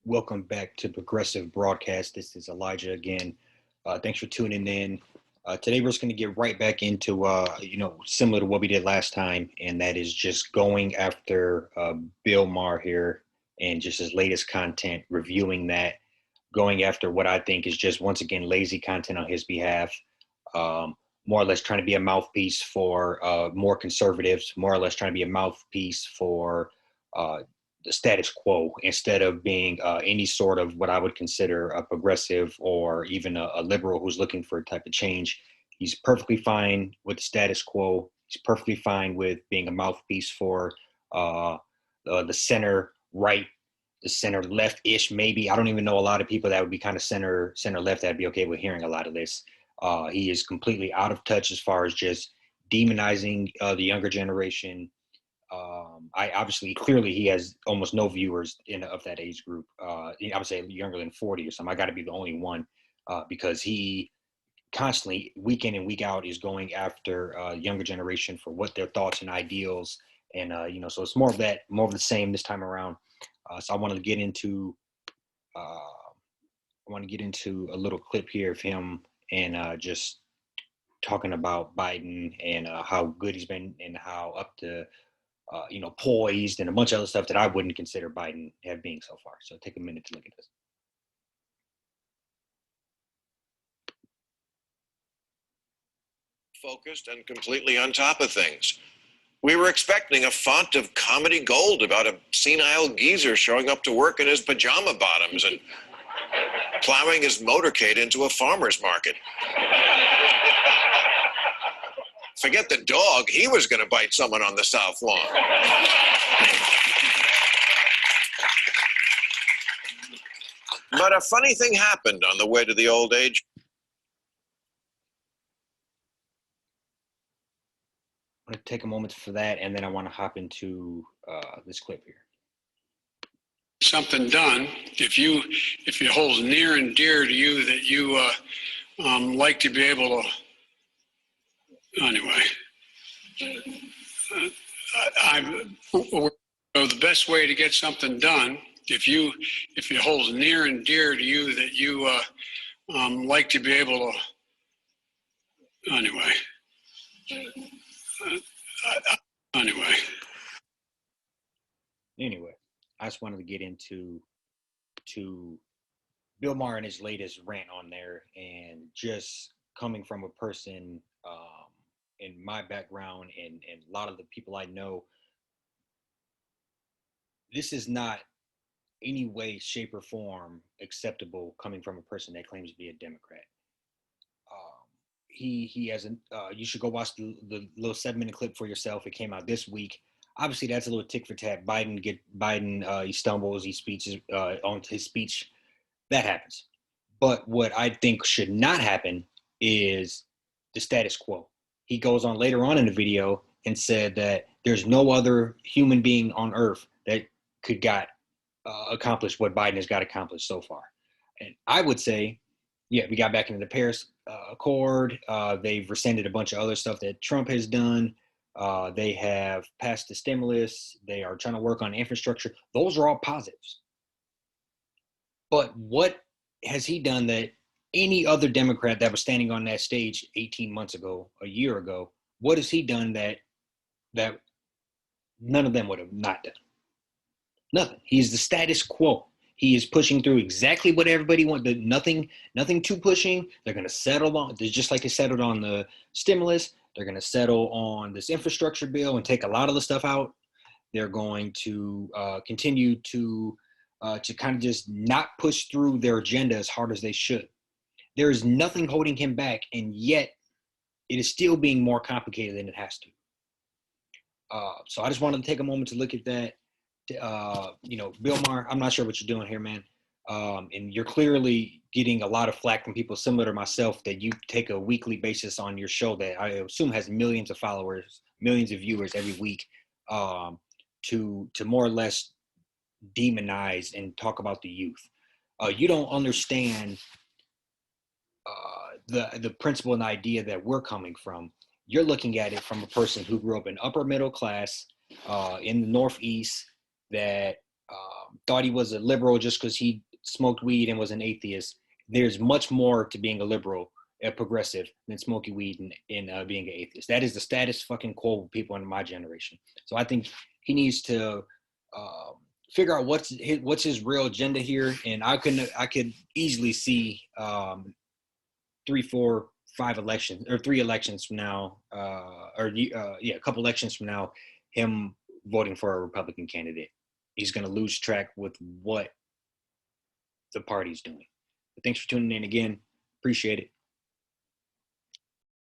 Welcome back to Progressive Broadcast. This is Elijah again. Thanks for tuning in. Today we're just going to get right back into, similar to what we did last time, and that is just going after Bill Maher here and just his latest content, reviewing that, going after what I think is just, once again, lazy content on his behalf, more or less trying to be a mouthpiece for more conservatives, more or less trying to be a mouthpiece for the status quo instead of being any sort of what I would consider a progressive or even a liberal who's looking for a type of change. He's perfectly fine with the status quo. He's perfectly fine with being a mouthpiece for the center right, the center left-ish, maybe. I don't even know a lot of people that would be kind of center left that'd be okay with hearing a lot of this. He is completely out of touch as far as just demonizing the younger generation. Clearly he has almost no viewers of that age group. I would say younger than 40 or something. I got to be the only one because he constantly, week in and week out, is going after younger generation for what their thoughts and ideals. And, so it's more of the same this time around. So I wanted to get into a little clip here of him and just talking about Biden and how good he's been and how up to poised and a bunch of other stuff that I wouldn't consider Biden have being so far. So take a minute to look at this. Focused and completely on top of things. We were expecting a font of comedy gold about a senile geezer showing up to work in his pajama bottoms and plowing his motorcade into a farmer's market. Forget the dog, he was going to bite someone on the South Lawn. But a funny thing happened on the way to the old age. I'm going to take a moment for that, and then I want to hop into this clip here. Something done, if it holds near and dear to you that you like to be able to, anyway. The best way to get something done, if it holds near and dear to you that you like to be able to, anyway. Anyway, I just wanted to get into Bill Maher and his latest rant on there, and just coming from a person in my background and a lot of the people I know, this is not any way, shape, or form acceptable coming from a person that claims to be a Democrat. He has you should go watch the little 7-minute clip for yourself. It came out this week. Obviously, that's a little tick for tat. Biden, he stumbles, he speeches on his speech. That happens. But what I think should not happen is the status quo. He goes on later on in the video and said that there's no other human being on earth that could accomplish what Biden has got accomplished so far. And I would say, yeah, we got back into the Paris Accord. They've rescinded a bunch of other stuff that Trump has done. They have passed the stimulus. They are trying to work on infrastructure. Those are all positives. But what has he done that any other Democrat that was standing on that stage 18 months ago, a year ago, what has he done that none of them would have not done? Nothing. He's the status quo. He is pushing through exactly what everybody wants. Nothing too pushing. They're going to settle on, just like they settled on the stimulus. They're going to settle on this infrastructure bill and take a lot of the stuff out. They're going to continue to kind of just not push through their agenda as hard as they should. There is nothing holding him back, and yet it is still being more complicated than it has to. So I just wanted to take a moment to look at that. Bill Maher, I'm not sure what you're doing here, man. And you're clearly getting a lot of flack from people similar to myself that you take a weekly basis on your show that I assume has millions of followers, millions of viewers every week, to more or less demonize and talk about the youth. You don't understand the principle and idea that we're coming from. You're looking at it from a person who grew up in upper middle class in the Northeast, that thought he was a liberal just because he smoked weed and was an atheist. There's much more to being a liberal, a progressive, than smoking weed and being an atheist. That is the status fucking quo with people in my generation. So I think he needs to figure out what's his real agenda here. And I could easily see 3, 4, 5 elections or 3 elections from now, a couple elections from now, him voting for a Republican candidate. He's going to lose track with what the party's doing. But thanks for tuning in again. Appreciate it.